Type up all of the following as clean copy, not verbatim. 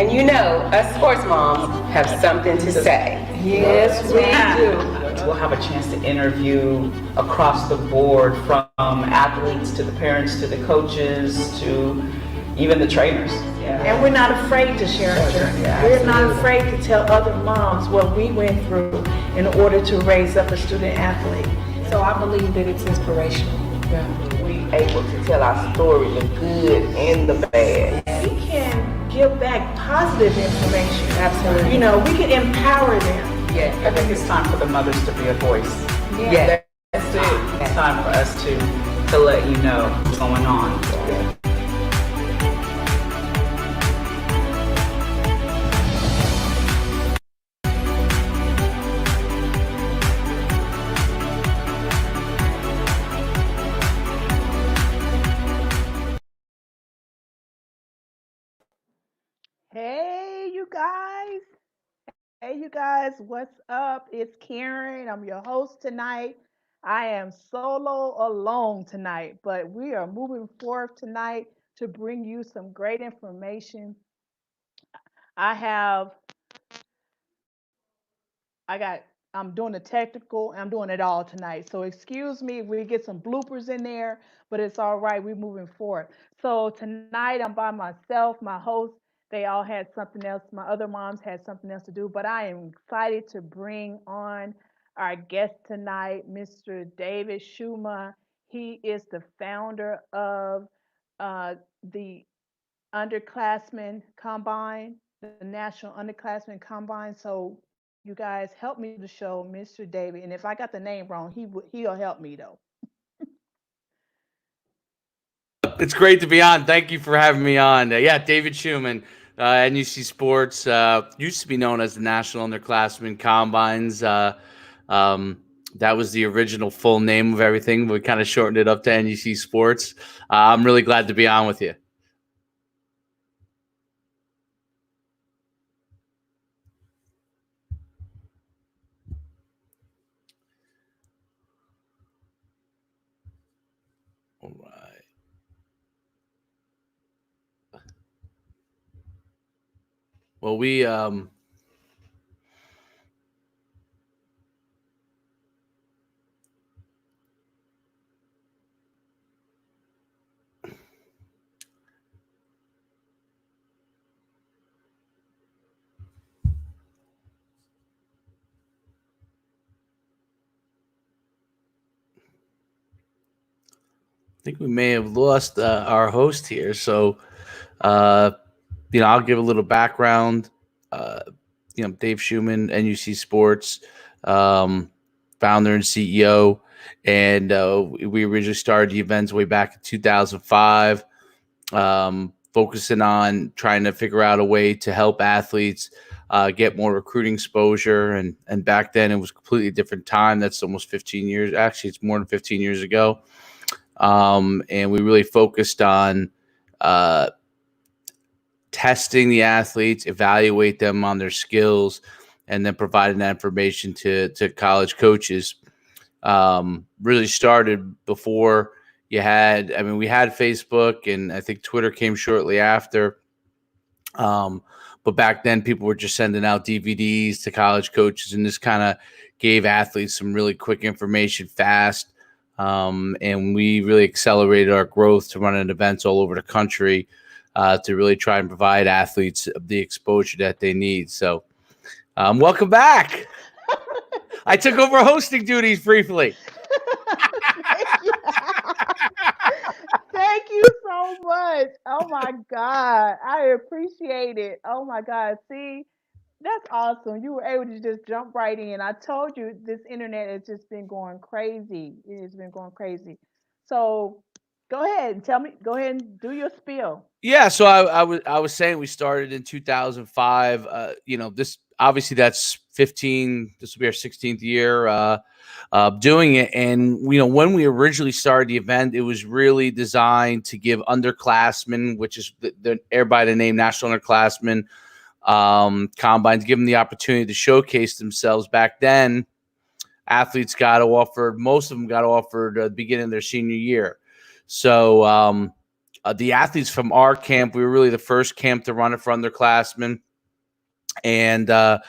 And you know, us sports moms have something to say. Yes, we do. We'll have a chance to interview across the board, from athletes to the parents to the coaches to even the trainers. And we're not afraid to share our journey. We're not afraid to tell other moms what we went through in order to raise up a student athlete. So I believe that it's inspirational. We able to tell our story, the good and the bad. We can give back positive information. Absolutely. You know, we can empower them. Yeah, I think it's time for the mothers to be a voice. Yeah. That's it. It's time for us to let you know what's going on. Hey, you guys. Hey, you guys, what's up? It's Karen. I'm your host tonight. I am solo alone tonight, but we are moving forward tonight to bring you some great information. I have, I got, I'm doing the technical, I'm doing it all tonight. So excuse me if we get some bloopers in there, but it's all right. We're moving forward. So tonight I'm by myself. My hosts, they all had something else. My other moms had something else to do, but I am excited to bring on our guest tonight, Mr. David Schuman. He is the founder of the Underclassmen Combine, the National Underclassmen Combine. So you guys help me to show Mr. David. And if I got the name wrong, he'll help me though. It's great to be on. Thank you for having me on. Yeah, David Schuman, NUC Sports, used to be known as the National Underclassmen Combines. That was the original full name of everything. We kind of shortened it up to NUC Sports. I'm really glad to be on with you. All right. Well, I think we may have lost our host here. So, uh, I'll give a little background. Uh, Dave Schuman, NUC Sports, founder and CEO. And we originally started the events way back in 2005, focusing on trying to figure out a way to help athletes get more recruiting exposure. And back then, it was a completely different time. That's almost 15 years. Actually, it's more than 15 years ago. And we really focused on testing the athletes, evaluate them on their skills, and then providing that information to college coaches. Really started before you had, we had Facebook, and I think Twitter came shortly after. But back then, people were just sending out DVDs to college coaches, and this kind of gave athletes some really quick information fast. And we really accelerated our growth to running events all over the country to really try and provide athletes the exposure that they need. So welcome back. I took over hosting duties briefly. Thank you so much. Oh my God. I appreciate it. Oh my God. See, that's awesome. You were able to just jump right in. I told you this internet has just been going crazy. It has been going crazy. So go ahead and tell me, go ahead and do your spiel. Yeah, so I was saying we started in 2005. This obviously that's 15. This will be our 16th year doing it. And when we originally started the event, it was really designed to give underclassmen, which is everybody the name National Underclassmen Combines, give them the opportunity to showcase themselves. Back then, athletes most of them got offered at the beginning of their senior year. So the athletes from our camp, we were really the first camp to run it for underclassmen. And I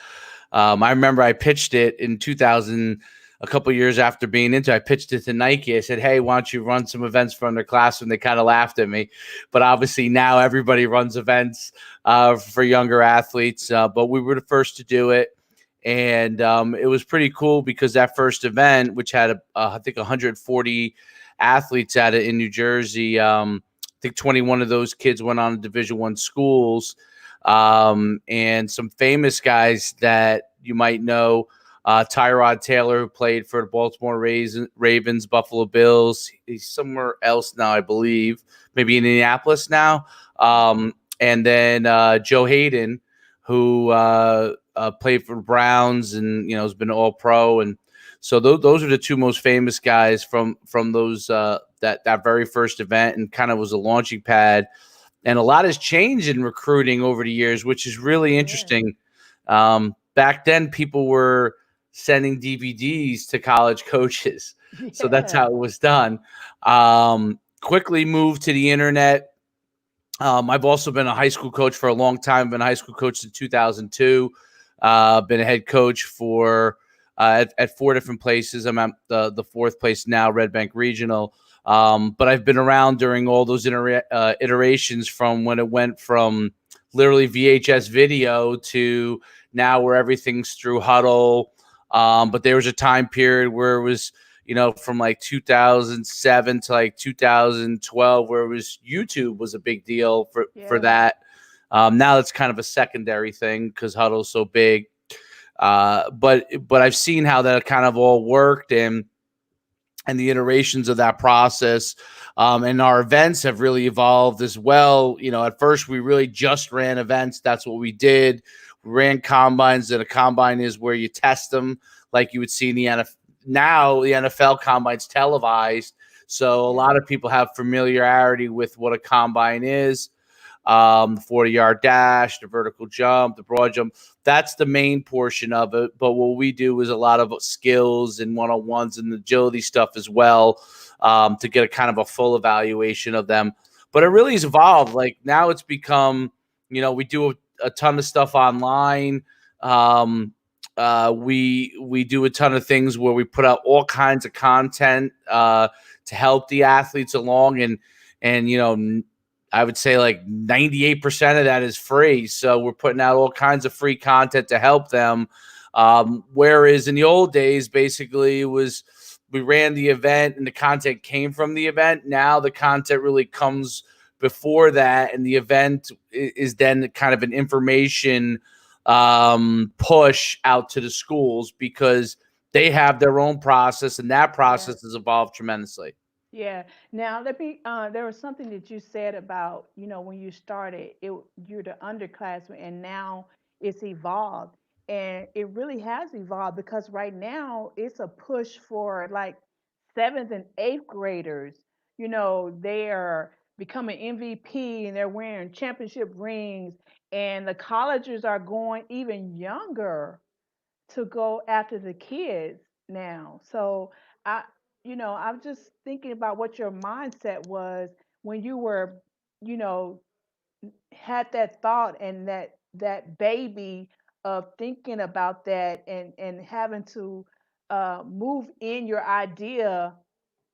remember I pitched it in 2000, a couple years after being into it. I pitched it to Nike. I said, hey, why don't you run some events for underclassmen? They kind of laughed at me. But obviously now everybody runs events for younger athletes. But we were the first to do it. And it was pretty cool because that first event, which had, I think, 140 athletes at it in New Jersey, I think 21 of those kids went on to Division I schools. And some famous guys that you might know, Tyrod Taylor, who played for the Baltimore Ravens, Buffalo Bills. He's somewhere else now, I believe, maybe in Indianapolis now. And then Joe Hayden, who played for the Browns and, you know, has been all pro. And so those are the two most famous guys from those that very first event, and kind of was a launching pad. And a lot has changed in recruiting over the years, which is really interesting. Back then, people were sending DVDs to college coaches. So that's how it was done. Quickly moved to the internet. I've also been a high school coach for a long time. Been a high school coach since 2002. Been a head coach for at 4 different places. I'm at the 4th place now, Red Bank Regional. But I've been around during all those iterations, from when it went from literally VHS video to now where everything's through Huddle. But there was a time period where it was, you know, from like 2007 to like 2012, where it was YouTube was a big deal for that. Now it's kind of a secondary thing because Huddle's so big. But I've seen how that kind of all worked, and the iterations of that process. And our events have really evolved as well. You know, at first we really just ran events. That's what we did. We ran combines, and a combine is where you test them like you would see in the NFL. Now the NFL combine's televised. So a lot of people have familiarity with what a combine is. The 40-yard dash, the vertical jump, the broad jump. That's the main portion of it. But what we do is a lot of skills and one-on-ones and agility stuff as well, to get a kind of a full evaluation of them. But it really has evolved. Like now it's become, you know, we do a ton of stuff online. We do a ton of things where we put out all kinds of content to help the athletes along. And you know, I would say like 98% of that is free. So we're putting out all kinds of free content to help them. Whereas in the old days, basically it was, we ran the event and the content came from the event. Now the content really comes before that, and the event is then kind of an information push out to the schools, because they have their own process, and that process has evolved tremendously. Yeah. Now let me. There was something that you said about, you know, when you started, you're the underclassmen, and now it's evolved, and it really has evolved, because right now it's a push for like 7th and 8th graders. You know, they are becoming MVP, and they're wearing championship rings, and the colleges are going even younger to go after the kids now. So I, you know, I'm just thinking about what your mindset was when you were, you know, had that thought and that baby of thinking about that, and having to move in your idea.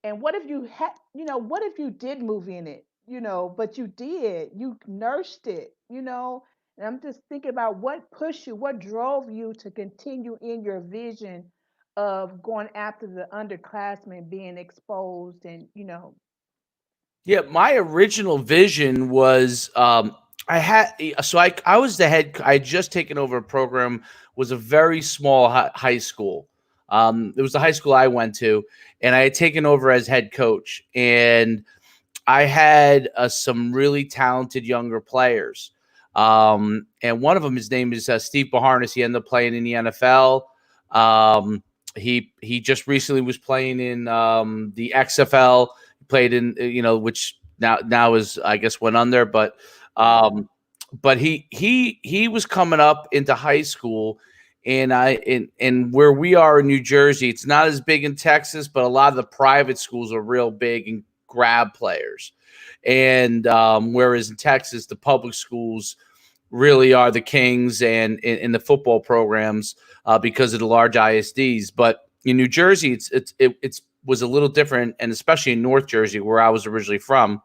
And what if you had, you know, what if you did move in it, you know, but you did, you nursed it, you know? And I'm just thinking about what pushed you, what drove you to continue in your vision of going after the underclassmen being exposed, and, you know. Yeah, my original vision was I was the head. I had just taken over a program, was a very small high school. It was the high school I went to, and I had taken over as head coach, and I had some really talented younger players. And one of them, his name is Steve Baharnis. He ended up playing in the NFL. He just recently was playing in the XFL. Played in, you know, which now is, I guess, went under, but he was coming up into high school, and and where we are in New Jersey, it's not as big in Texas, but a lot of the private schools are real big and grab players. And whereas in Texas, the public schools really are the kings and in the football programs because of the large ISDs. But in New Jersey, it was a little different, and especially in North Jersey, where I was originally from.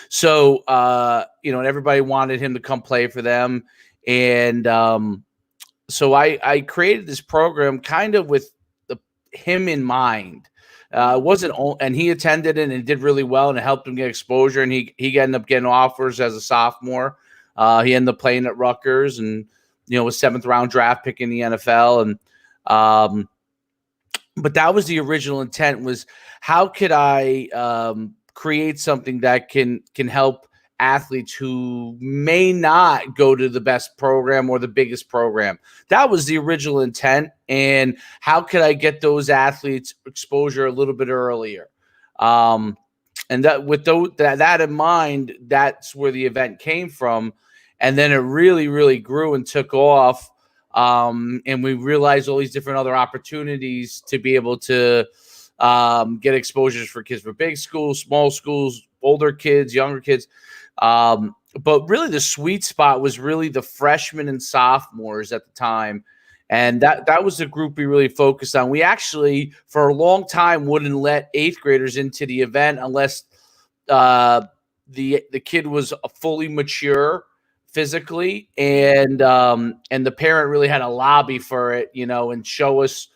So, and everybody wanted him to come play for them. And so I created this program kind of with him in mind. It wasn't, and he attended it and did really well, and it helped him get exposure. And he ended up getting offers as a sophomore. He ended up playing at Rutgers, and was 7th round draft pick in the NFL. And but that was the original intent: was how could I create something that can help athletes who may not go to the best program or the biggest program. That was the original intent. And how could I get those athletes exposure a little bit earlier? And that with that in mind, that's where the event came from. And then it really, really grew and took off. And we realized all these different other opportunities to be able to get exposures for kids for big schools, small schools, older kids, younger kids. But really the sweet spot was really the freshmen and sophomores at the time. And that was the group we really focused on. We actually, for a long time, wouldn't let 8th graders into the event unless the kid was fully mature physically, and the parent really had a lobby for it, and show us,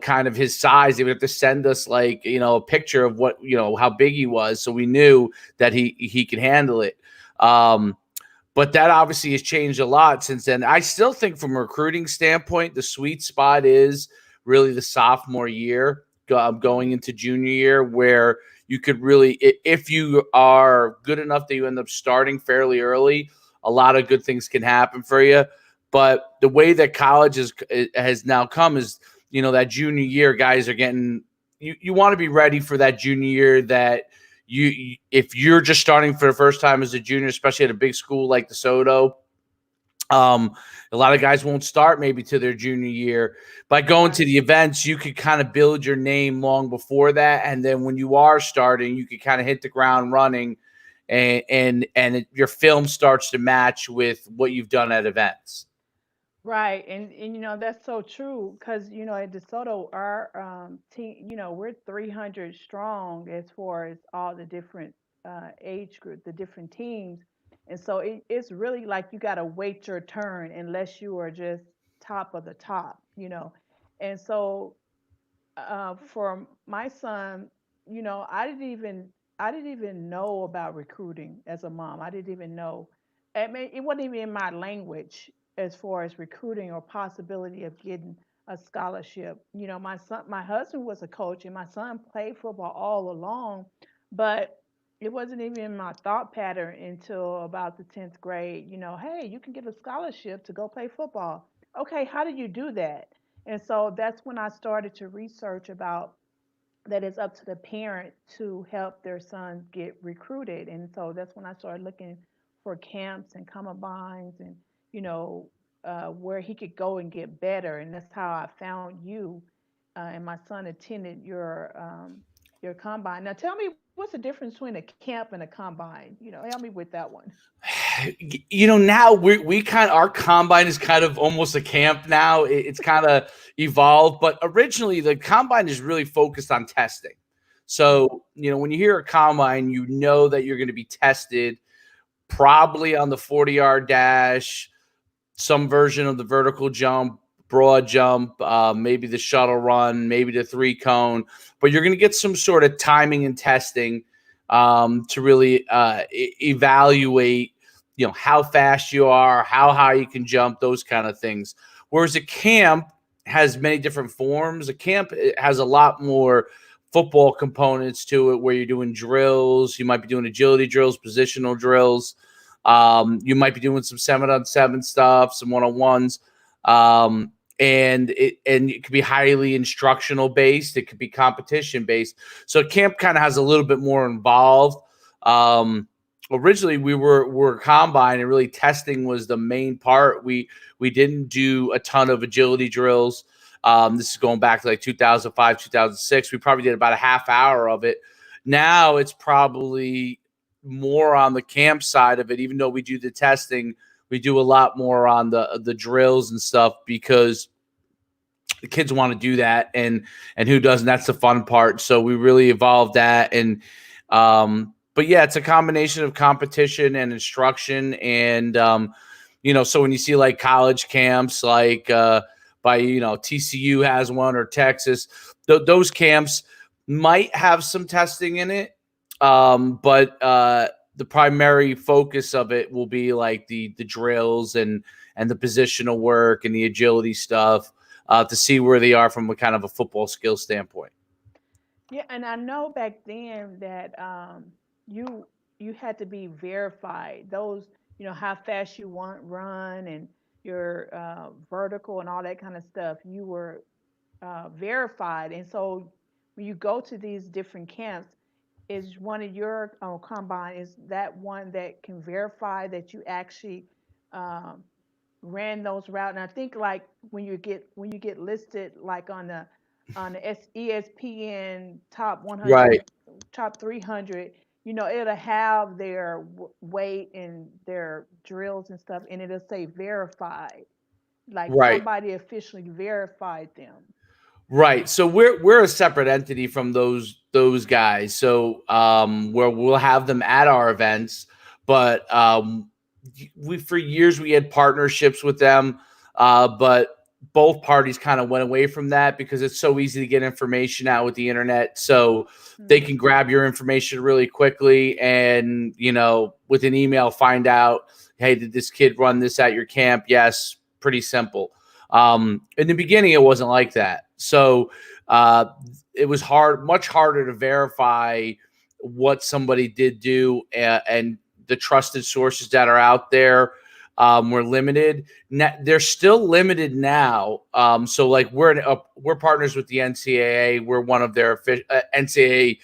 kind of his size. They would have to send us like, a picture of what, how big he was. So we knew that he could handle it. But that obviously has changed a lot since then. I still think from a recruiting standpoint, the sweet spot is really the sophomore year going into junior year, where you could really, if you are good enough that you end up starting fairly early, a lot of good things can happen for you. But the way that college has now come is, that junior year, guys are getting, you want to be ready for that junior year, that if you're just starting for the first time as a junior, especially at a big school like DeSoto, a lot of guys won't start maybe to their junior year. By going to the events, you could kind of build your name long before that. And then when you are starting, you could kind of hit the ground running, and your film starts to match with what you've done at events. Right, and that's so true because at DeSoto our team, we're 300 strong as far as all the different age group, the different teams, and so it's really like you got to wait your turn unless you are just top of the top. And so for my son, I didn't even know about recruiting as a mom. I didn't even know. It wasn't even in my language as far as recruiting or possibility of getting a scholarship. My husband was a coach, and my son played football all along, but it wasn't even in my thought pattern until about the 10th grade. Hey, you can get a scholarship to go play football. Okay, how do you do that? And so that's when I started to research about that it's up to the parent to help their son get recruited. And so that's when I started looking for camps and combines and, where he could go and get better. And that's how I found you. And my son attended your combine. Now tell me, what's the difference between a camp and a combine? Help me with that one. Now we kind of, our combine is kind of almost a camp now. It's kind of evolved, but originally the combine is really focused on testing. So, when you hear a combine, that you're going to be tested probably on the 40-yard dash, some version of the vertical jump, broad jump, maybe the shuttle run, maybe the 3-cone, but you're going to get some sort of timing and testing to really evaluate how fast you are, how high you can jump, those kind of things. Whereas a camp has many different forms. A camp has a lot more football components to it, where you're doing drills. You might be doing agility drills, positional drills. You might be doing some 7-on-7 stuff, some 1-on-1s. And it could be highly instructional based. It could be competition based. So camp kind of has a little bit more involved. Originally we were combine, and really testing was the main part. We didn't do a ton of agility drills. This is going back to like 2005, 2006. We probably did about a half hour of it. Now it's probably more on the camp side of it. Even though we do the testing, we do a lot more on the drills and stuff, because the kids want to do that, and who doesn't? That's the fun part. So we really evolved that. And but yeah, it's a combination of competition and instruction. And so when you see like college camps, like by TCU has one, or Texas, those camps might have some testing in it, but the primary focus of it will be like the drills and the positional work and the agility stuff, to see where they are from a kind of a football skill standpoint. Yeah, and I know back then that you you had to be verified. Those, how fast you want run and your vertical and all that kind of stuff. You were verified, and so when you go to these different camps, is one of your combine, is that one that can verify that you actually um, ran those routes? And I think like when you get listed like on the ESPN top 100, Right. top 300, it'll have their weight and their drills and stuff, and it'll say verified, like Right. somebody officially verified them. Right. So we're a separate entity from those guys. So where we'll have them at our events, but we for years we had partnerships with them, but both parties kind of went away from that because it's so easy to get information out with the internet. So they can Hmm. grab your information really quickly, and with an email find out, hey, did this kid run this at your camp? Yes, pretty simple. In the beginning, it wasn't like that. So it was much harder to verify what somebody did do, and the trusted sources that are out there were limited. They're still limited now. So like we're partners with the NCAA. We're one of their NCAA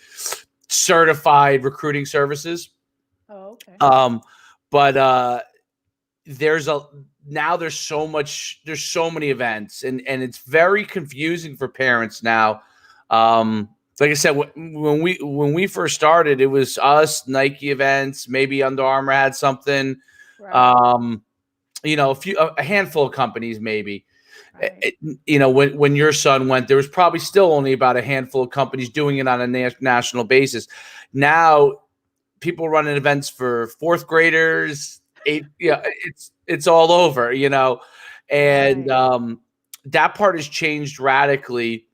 certified recruiting services. Oh, okay. Um, but there's a there's so many events, and it's very confusing for parents now. Like I said, when we first started, it was us, Nike events, maybe Under Armour had something, Right. a handful of companies maybe. Right. When your son went, there was probably still only about a handful of companies doing it on a national basis. Now people running events for fourth graders, it's all over, and Right. that part has changed radically,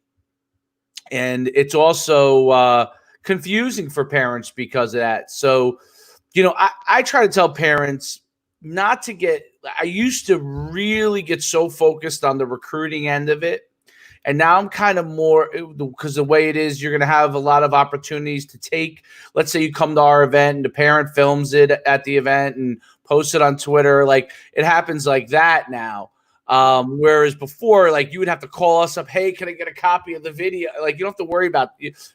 and it's also confusing for parents because of that. So, I try to tell parents not to get. I used to really get so focused on the recruiting end of it. And now I'm kind of more, because the way it is, you're going to have a lot of opportunities to take, let's say you come to our event and the parent films it at the event and posts it on Twitter. Like it happens like that now. Whereas before, like you would have to call us up. Hey, can I get a copy of the video? Like you don't have to worry about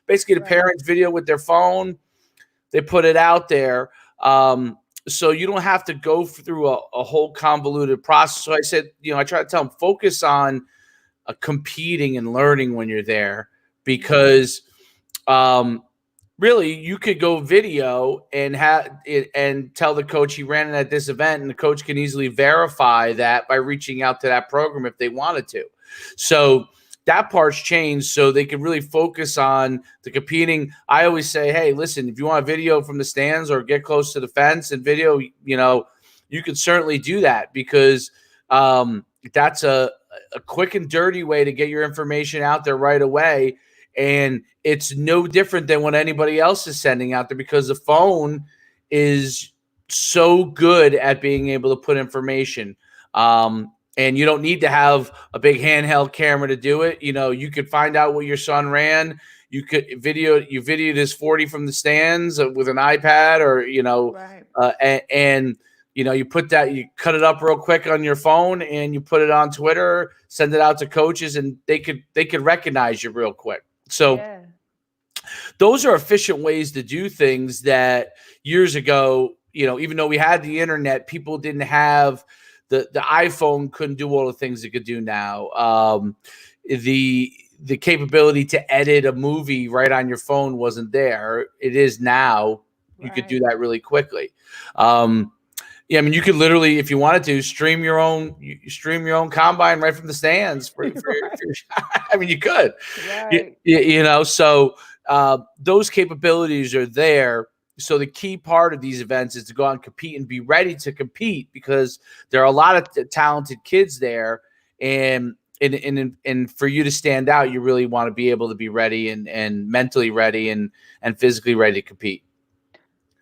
basically the Right. parents video with their phone. They put it out there. So you don't have to go through a whole convoluted process. So I said, I try to tell them, focus on competing and learning when you're there, Hmm. because really you could go video and have it and tell the coach he ran it at this event, and the coach can easily verify that by reaching out to that program if they wanted to. So that part's changed, so they can really focus on the competing. I always say, hey, listen, if you want a video from the stands or get close to the fence and video, you can certainly do that, because that's a quick and dirty way to get your information out there right away. And it's no different than what anybody else is sending out there, because the phone is so good at being able to put information. And you don't need to have a big handheld camera to do it. You could find out what your son ran. You could videoed his 40 from the stands with an iPad, or, Right. and you cut it up real quick on your phone and you put it on Twitter, send it out to coaches, and they could recognize you real quick. So Yeah. those are efficient ways to do things that years ago, even though we had the internet, people didn't have the iPhone, couldn't do all the things it could do now. the capability to edit a movie right on your phone wasn't there. It is now. You could do that really quickly. Yeah, I mean, you could literally, if you wanted to, stream your own combine right from the stands. I mean, you could. Right. You know, so those capabilities are there. So the key part of these events is to go out and compete and be ready to compete, because there are a lot of talented kids there, and for you to stand out, you really want to be able to be ready and mentally ready and physically ready to compete.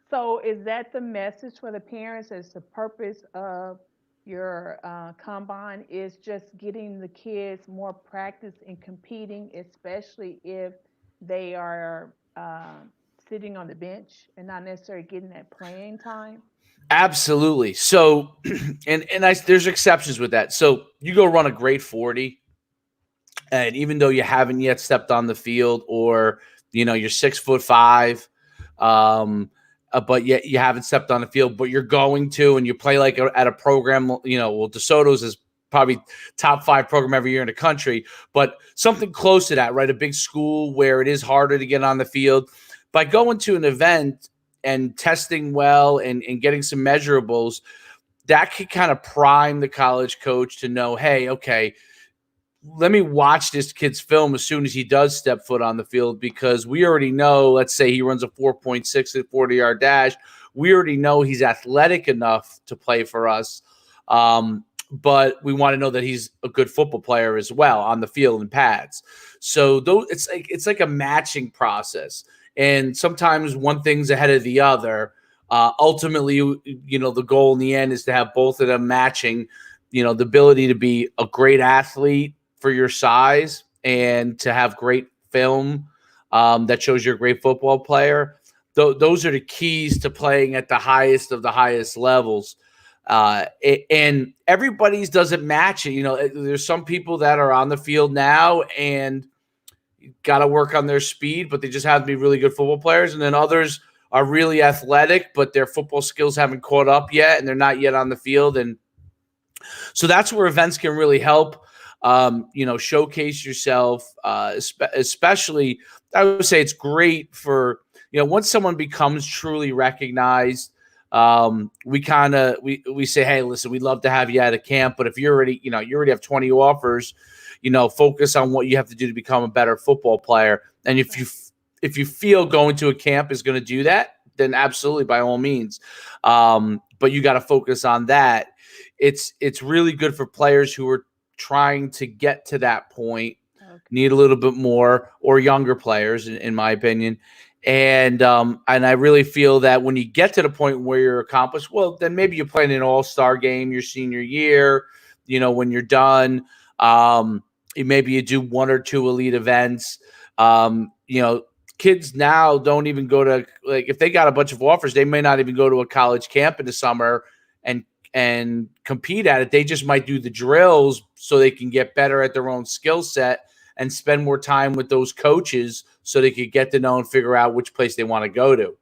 So is that the message for the parents? Is the purpose of your combine is just getting the kids more practice in competing, especially if they are sitting on the bench and not necessarily getting that playing time? Absolutely. So, there's exceptions with that. So you go run a great 40, and even though you haven't yet stepped on the field, or you're 6'5", but yet you haven't stepped on the field, but you're going to, and you play like at a program, well, DeSoto's is probably top 5 program every year in the country, but something close to that, right? A big school where it is harder to get on the field. By going to an event and testing well and getting some measurables, that could kind of prime the college coach to know, hey, okay, let me watch this kid's film as soon as he does step foot on the field, because we already know, let's say he runs a 4.6 at 40-yard dash. We already know he's athletic enough to play for us. But we want to know that he's a good football player as well on the field and pads. So it's like a matching process. And sometimes one thing's ahead of the other. Ultimately, the goal in the end is to have both of them matching, the ability to be a great athlete for your size and to have great film that shows you're a great football player. Those are the keys to playing at the highest of the highest levels. And everybody's doesn't match it. There's some people that are on the field now and got to work on their speed, but they just have to be really good football players. And then others are really athletic, but their football skills haven't caught up yet, and they're not yet on the field. And so that's where events can really help, showcase yourself, especially, I would say it's great for, once someone becomes truly recognized, we say, hey, listen, we'd love to have you at a camp, but if you already have 20 offers, focus on what you have to do to become a better football player. And if you feel going to a camp is going to do that, then absolutely, by all means. But you got to focus on that. It's really good for players who are trying to get to that point, need a little bit more, or younger players, in my opinion. And I really feel that when you get to the point where you're accomplished, well, then maybe you play in an all-star game your senior year, when you're done. Maybe you do 1 or 2 elite events. Kids now don't even go to, like, if they got a bunch of offers, they may not even go to a college camp in the summer and compete at it. They just might do the drills so they can get better at their own skill set and spend more time with those coaches so they could get to know and figure out which place they want to go to.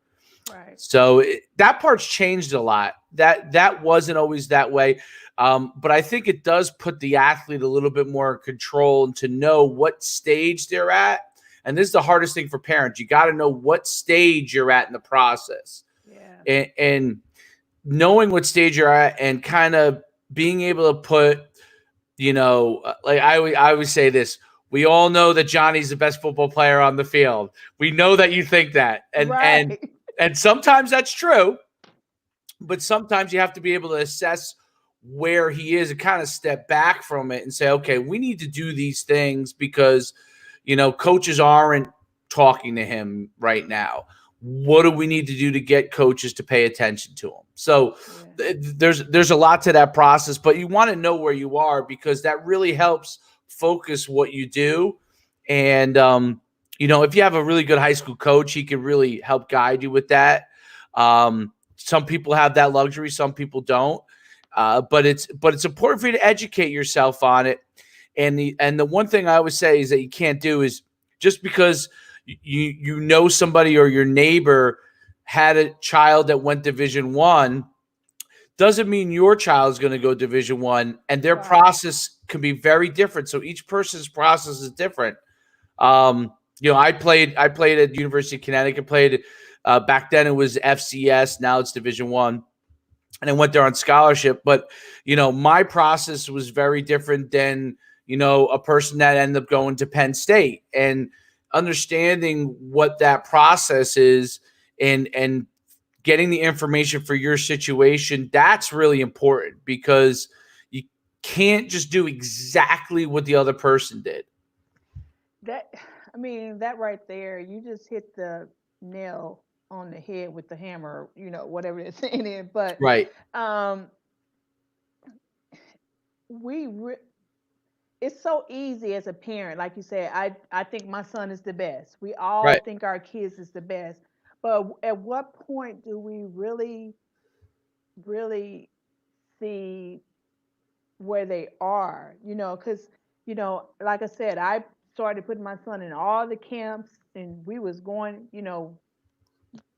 Right. So that part's changed a lot. That wasn't always that way. But I think it does put the athlete a little bit more in control and to know what stage they're at. And this is the hardest thing for parents. You got to know what stage you're at in the process. Yeah. And knowing what stage you're at and kind of being able to put, like I always say this, we all know that Johnny's the best football player on the field. We know that you think that. And sometimes that's true, but sometimes you have to be able to assess where he is and kind of step back from it and say, okay, we need to do these things because, coaches aren't talking to him right now. What do we need to do to get coaches to pay attention to him? So there's a lot to that process, but you want to know where you are because that really helps focus what you do. And, if you have a really good high school coach, he can really help guide you with that. Some people have that luxury. Some people don't. But it's important for you to educate yourself on it. And the one thing I always say is that you can't do is just because you know somebody or your neighbor had a child that went Division I doesn't mean your child is going to go Division I, and their process can be very different. So each person's process is different. I played at University of Connecticut, played back then it was FCS, now it's Division One, and I went there on scholarship. But, my process was very different than, a person that ended up going to Penn State, and understanding what that process is and getting the information for your situation, that's really important, because you can't just do exactly what the other person did. That right there, you just hit the nail on the head with the hammer, whatever they're saying is. But Right. um, we re- it's so easy as a parent, like you said. I think my son is the best. We all Right. think our kids is the best. But at what point do we really see where they are? Because like I said, I started putting my son in all the camps, and we was going,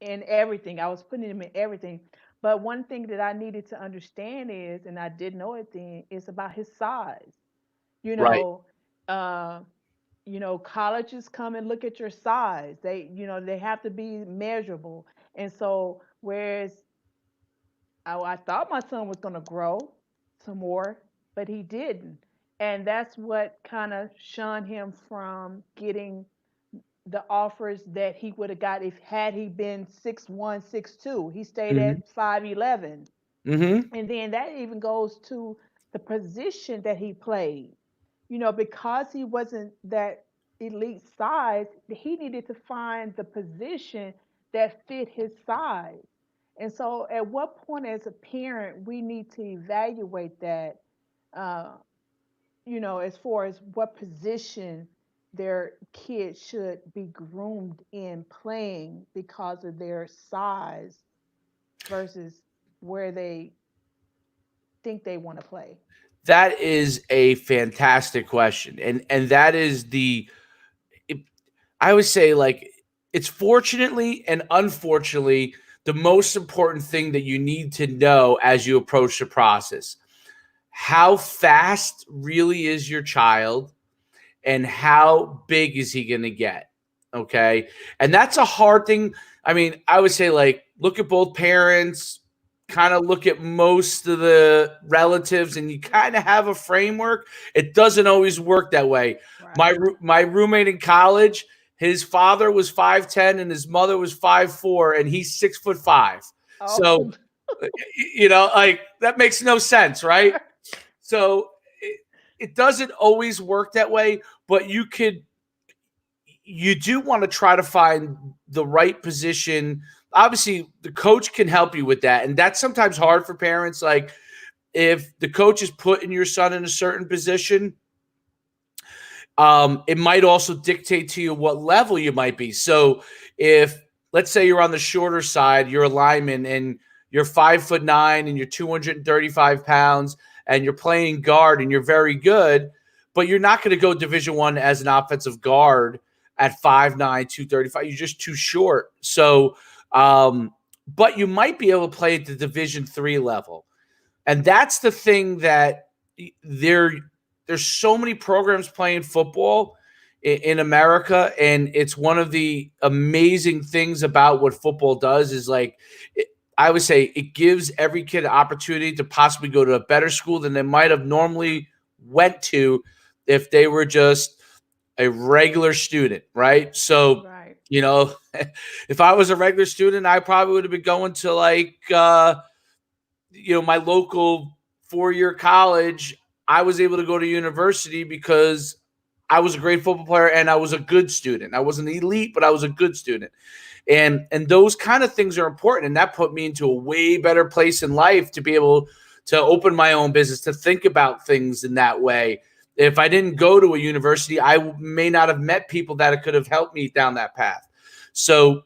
in everything. I was putting him in everything. But one thing that I needed to understand is, and I didn't know it then, is about his size. You Right. know, uh, colleges come and look at your size. They have to be measurable. And so, whereas I thought my son was going to grow some more, but he didn't. And that's what kind of shunned him from getting the offers that he would have got if had he been 6'1", 6'2". He stayed Mm-hmm. at 5'11". Mm-hmm. And then that even goes to the position that he played. Because he wasn't that elite size, he needed to find the position that fit his size. And so, at what point, as a parent, we need to evaluate that, uh, as far as what position their kid should be groomed in playing because of their size versus where they think they want to play. That is a fantastic question. And that is I would say, like, it's fortunately and unfortunately the most important thing that you need to know as you approach the process. How fast really is your child, and how big is he going to get? Okay. And that's a hard thing. I mean, I would say, like, look at both parents, kind of look at most of the relatives, and you kind of have a framework. It doesn't always work that way. Right. My roommate in college, his father was 5'10" and his mother was 5'4", and he's 6'5". So, Oh, like, that makes no sense, right? So it doesn't always work that way, but you do want to try to find the right position. Obviously, the coach can help you with that, and that's sometimes hard for parents. Like, if the coach is putting your son in a certain position, it might also dictate to you what level you might be. So if, let's say, you're on the shorter side, you're a lineman and you're 5'9" and you're 235 pounds and you're playing guard and you're very good, but you're not going to go Division I as an offensive guard at 5'9", 235. You're just too short. So, but you might be able to play at the Division III level. And that's the thing that there's so many programs playing football in America, and it's one of the amazing things about what football does is, like, I would say it gives every kid an opportunity to possibly go to a better school than they might have normally went to if they were just a regular student, right? So, right. if I was a regular student, I probably would have been going to, like, my local 4-year college. I was able to go to university because I was a great football player and I was a good student. I wasn't elite, but I was a good student. And those kind of things are important. And that put me into a way better place in life to be able to open my own business, to think about things in that way. If I didn't go to a university, I may not have met people that could have helped me down that path. So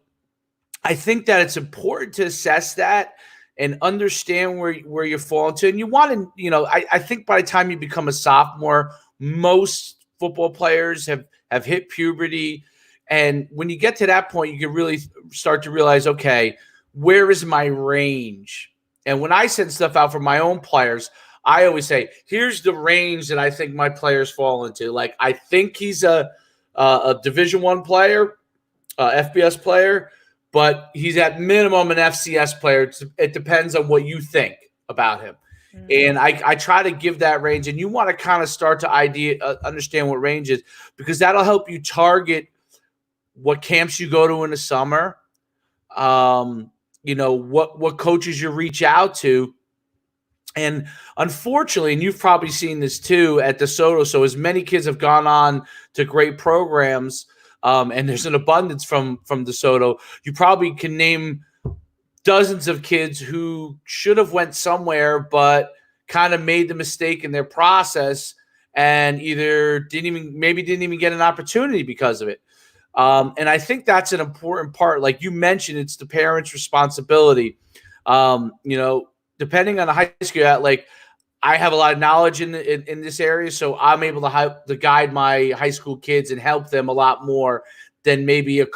I think that it's important to assess that and understand where you fall into. And you want to, I think by the time you become a sophomore, most football players have hit puberty. And when you get to that point, you can really start to realize, okay, where is my range? And when I send stuff out for my own players, I always say, here's the range that I think my players fall into. Like, I think he's a a Division I player, FBS player, but he's at minimum an FCS player. It depends on what you think about him. And I try to give that range, and you want to kind of start to understand what range is, because that'll help you target what camps you go to in the summer, what coaches you reach out to. And unfortunately, and you've probably seen this too at DeSoto, so as many kids have gone on to great programs, and there's an abundance from DeSoto, you probably can name dozens of kids who should have went somewhere but kind of made the mistake in their process and either didn't even get an opportunity because of it. And I think that's an important part. Like you mentioned, it's the parents' responsibility. Depending on the high school at, like, I have a lot of knowledge in this area, so I'm able to guide my high school kids and help them a lot more than maybe a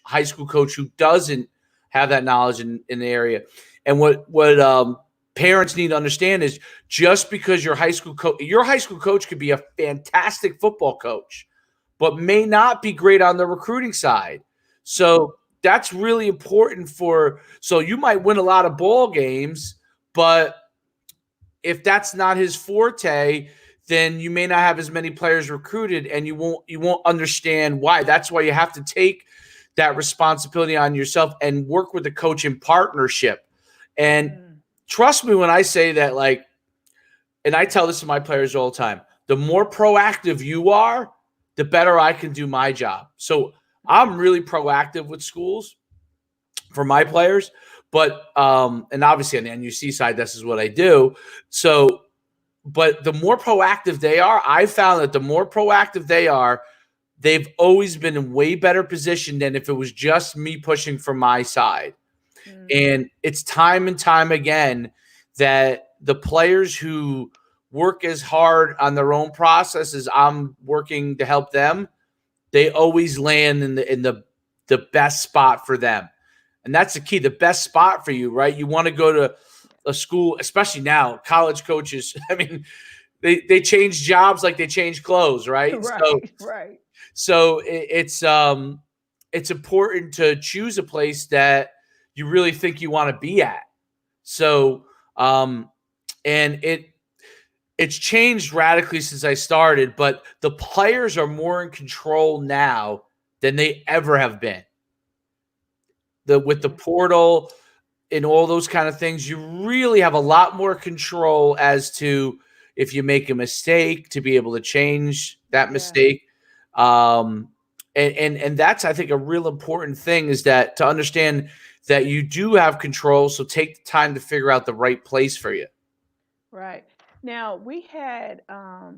high school coach who doesn't have that knowledge in the area. And what parents need to understand is, just because your high school coach could be a fantastic football coach, but may not be great on the recruiting side. So that's really important so you might win a lot of ball games, but if that's not his forte, then you may not have as many players recruited, and you won't understand why. That's why you have to take that responsibility on yourself and work with the coach in partnership. And trust me when I say that, like, and I tell this to my players all the time, the more proactive you are, the better I can do my job. So I'm really proactive with schools for my players, but and obviously on the NUC side, this is what I do. So, but the more proactive they are, I found that the more proactive they are, they've always been in way better position than if it was just me pushing from my side. And it's time and time again that the players who work as hard on their own process as I'm working to help them, they always land in the best spot for them. And that's the key, the best spot for you, right? You want to go to a school, especially now, college coaches. I mean, they change jobs like they change clothes, right? Right. So it's important to choose a place that you really think you want to be at. So, and it's changed radically since I started, but the players are more in control now than they ever have been. With the portal and all those kind of things, you really have a lot more control as to if you make a mistake, to be able to change that mistake. And that's, I think, a real important thing, is that to understand that you do have control. So take the time to figure out the right place for you. Right. Now, we had a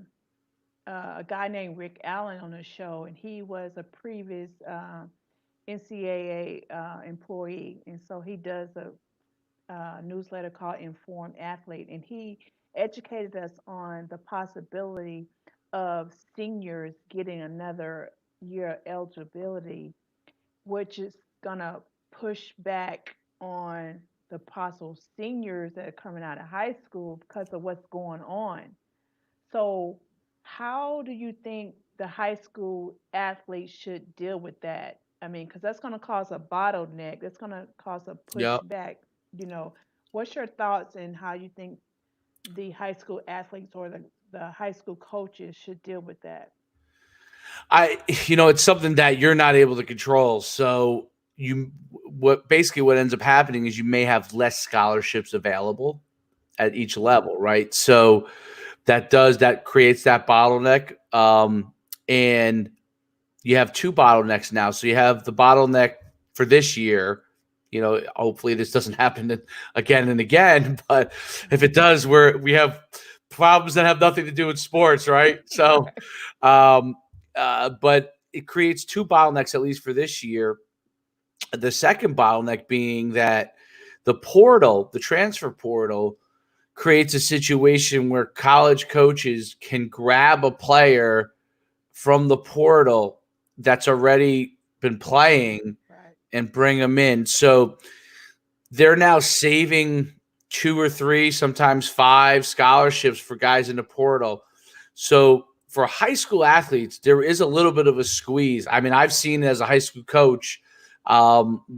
guy named Rick Allen on the show, and he was a previous NCAA employee, and so he does a newsletter called Informed Athlete, and he educated us on the possibility of seniors getting another year of eligibility, which is gonna push back on the possible seniors that are coming out of high school because of what's going on. So, how do you think the high school athletes should deal with that? I mean, because that's going to cause a bottleneck. That's going to cause a pushback. What's your thoughts and how you think the high school athletes or the high school coaches should deal with that? It's something that you're not able to control. So what ends up happening is you may have less scholarships available at each level, right? So that creates that bottleneck. And you have two bottlenecks now. So you have the bottleneck for this year. Hopefully this doesn't happen again and again, but if it does, we have problems that have nothing to do with sports, right? So, but it creates two bottlenecks, at least for this year. The second bottleneck being that the transfer portal, creates a situation where college coaches can grab a player from the portal that's already been playing and bring them in. So they're now saving 2 or 3, sometimes 5 scholarships for guys in the portal. So for high school athletes, there is a little bit of a squeeze. I mean, I've seen it as a high school coach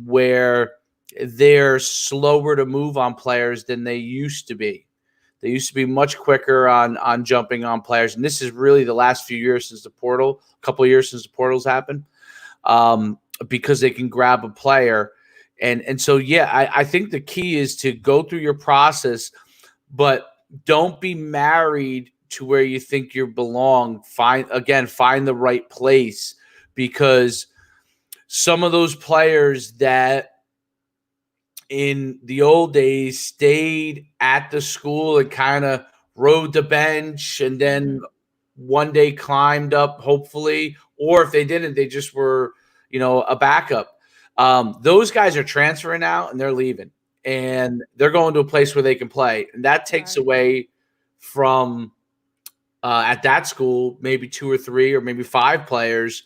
where they're slower to move on players than they used to be. They used to be much quicker on jumping on players. And this is really the last few years since the portal, a couple of years since the portals happened, because they can grab a player. And so, yeah, I think the key is to go through your process, but don't be married to where you think you belong. Find the right place, because some of those players that in the old days stayed at the school and kind of rode the bench and then one day climbed up, hopefully, or if they didn't, they just were, a backup. Those guys are transferring out and they're leaving and they're going to a place where they can play. And that takes away from at that school, maybe 2 or 3 or maybe 5 players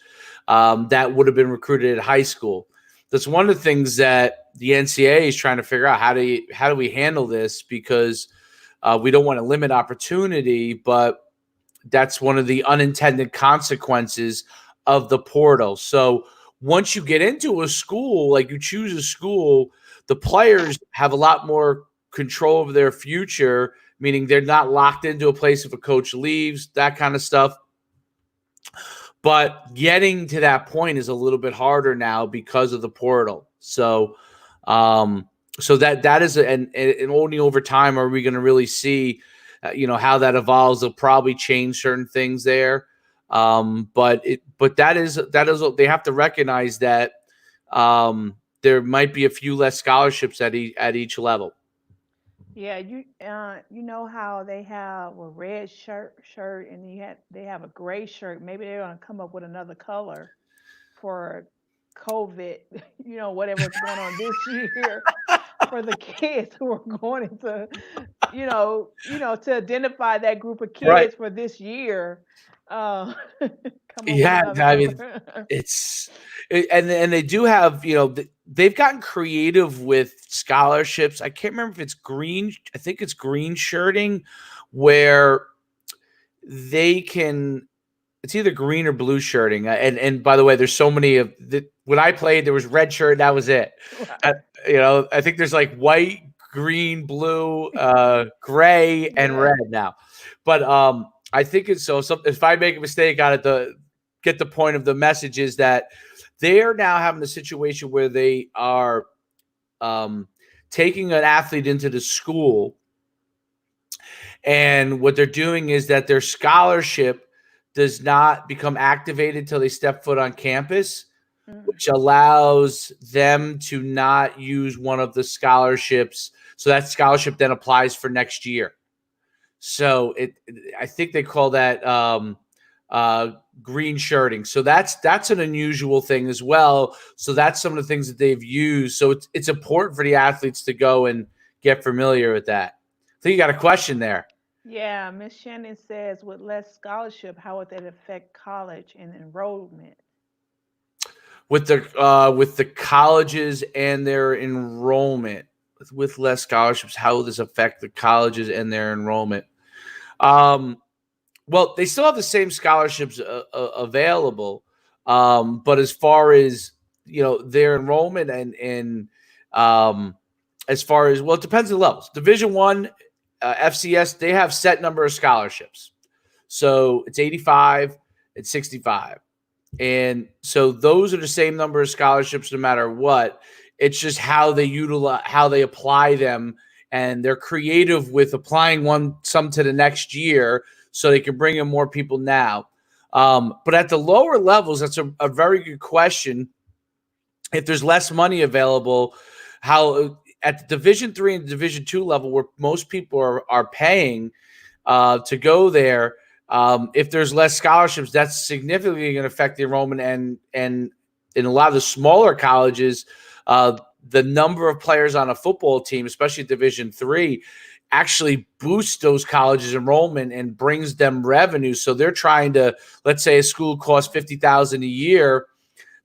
that would have been recruited at high school. That's one of the things that the NCAA is trying to figure out. How do we handle this? Because we don't want to limit opportunity, but that's one of the unintended consequences of the portal. So once you get into a school, like you choose a school, the players have a lot more control over their future, meaning they're not locked into a place if a coach leaves, that kind of stuff. But getting to that point is a little bit harder now because of the portal. So, that is, and only over time are we going to really see, how that evolves. They'll probably change certain things there. But that is they have to recognize that there might be a few less scholarships at each level. Yeah, you know how they have a red shirt and they have a gray shirt. Maybe they're gonna come up with another color for COVID, whatever's going on this year for the kids who are going into, to identify that group of kids Right. for this year. Come up with Yeah, another I mean, color. and they do have, they've gotten creative with scholarships. I can't remember if it's green. I think it's green shirting, where they can. It's either green or blue shirting. And by the way, there's so many of when I played, there was red shirt. That was it. I think there's like white, green, blue, gray, and red now. But I think it's so. If I make a mistake on it, get the point of the message is that they are now having a situation where they are taking an athlete into the school, and what they're doing is that their scholarship does not become activated till they step foot on campus, which allows them to not use one of the scholarships. So that scholarship then applies for next year. So I think they call that green shirting. So that's an unusual thing as well. So that's some of the things that they've used. So it's important for the athletes to go and get familiar with that. I think you got a question there. Yeah, Miss Shannon says, with less scholarship, how would that affect college and enrollment? With the colleges and their enrollment, with less scholarships, how will this affect the colleges and their enrollment? Well, they still have the same scholarships available, but as far as their enrollment and as far as, well, it depends on the levels. Division I, FCS, they have set number of scholarships, so it's 85 and 65, and so those are the same number of scholarships no matter what. It's just how they apply them, and they're creative with applying some to the next year so they can bring in more people now. But at the lower levels, that's a very good question. If there's less money available, how at the Division III and Division II level, where most people are paying to go there, if there's less scholarships, that's significantly going to affect the enrollment. And in a lot of the smaller colleges, the number of players on a football team, especially Division III, actually boosts those colleges' enrollment and brings them revenue. So they're trying to, let's say a school costs $50,000 a year,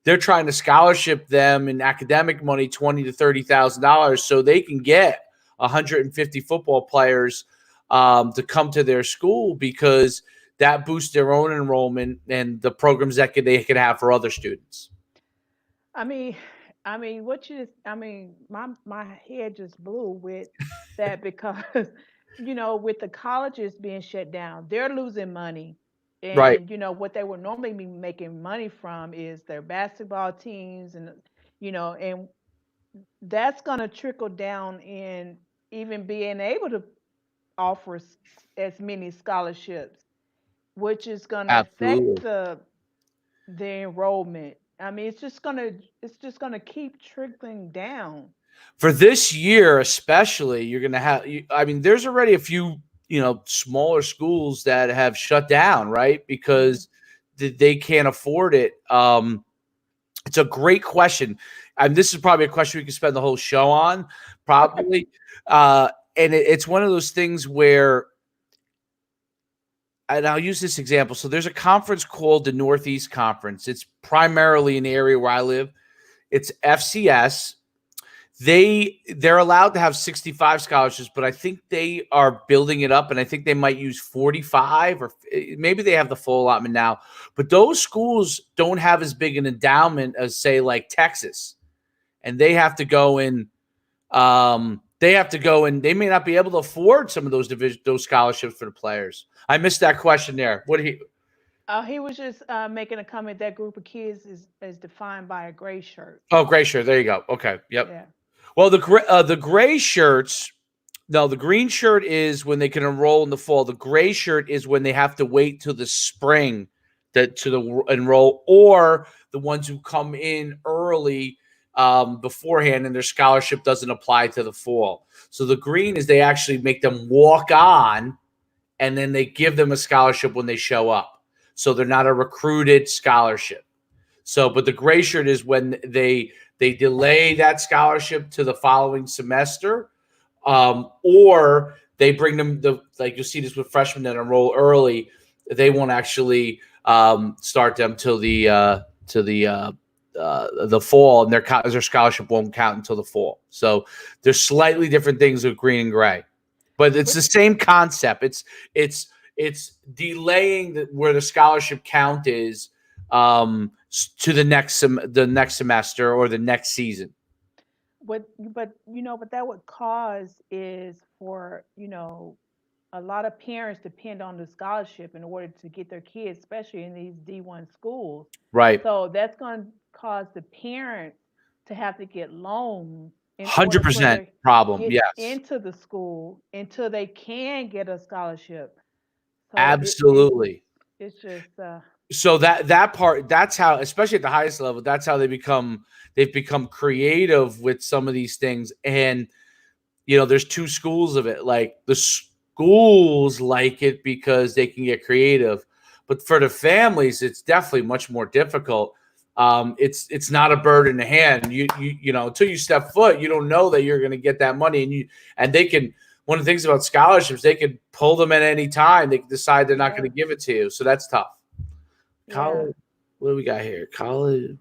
they're trying to scholarship them in academic money $20,000 to $30,000 so they can get 150 football players to come to their school, because that boosts their own enrollment and the programs that they could have for other students. I mean, my head just blew with that because, with the colleges being shut down, they're losing money. Right. And, what they would normally be making money from is their basketball teams and that's going to trickle down in even being able to offer as many scholarships, which is going to affect Absolutely. the enrollment. I mean, it's just gonna keep trickling down. For this year, especially, you're going to have, I mean, there's already a few, smaller schools that have shut down, right? Because they can't afford it. It's a great question. And this is probably a question we could spend the whole show on, probably. And it's one of those things where, and I'll use this example. So there's a conference called the Northeast Conference. It's primarily an area where I live. It's FCS. They're allowed to have 65 scholarships, but I think they are building it up, and I think they might use 45, or maybe they have the full allotment now. But those schools don't have as big an endowment as, say, like Texas, and they have to go in. They may not be able to afford some of those scholarships for the players. I missed that question there. What did he? He was just making a comment that group of kids is defined by a gray shirt. Oh, gray shirt. There you go. Okay. Yep. Yeah. Well, the gray shirts. No, the green shirt is when they can enroll in the fall. The gray shirt is when they have to wait till the spring to enroll, or the ones who come in early beforehand and their scholarship doesn't apply to the fall. So the green is they actually make them walk on, and then they give them a scholarship when they show up. So they're not a recruited scholarship. So, but the gray shirt is when they delay that scholarship to the following semester, or they bring them like you'll see this with freshmen that enroll early. They won't actually start them till the fall, and their scholarship won't count until the fall. So there's slightly different things with green and gray, but it's the same concept. It's delaying where the scholarship count is to the next semester or the next season. But that would cause is for a lot of parents depend on the scholarship in order to get their kids, especially in these D1 schools. Right. So that's going to cause the parents to have to get loans in order for 100% their problem. get Yes. into the school until they can get a scholarship. So Absolutely. it's just So that part, that's how, especially at the highest level, that's how they've become creative with some of these things. And there's two schools of it. Like the schools like it because they can get creative, but for the families, it's definitely much more difficult. It's not a bird in the hand. You until you step foot, you don't know that you're going to get that money, and they can. One of the things about scholarships, they could pull them at any time. They can decide they're not going to give it to you, so that's tough. College. What do we got here? College.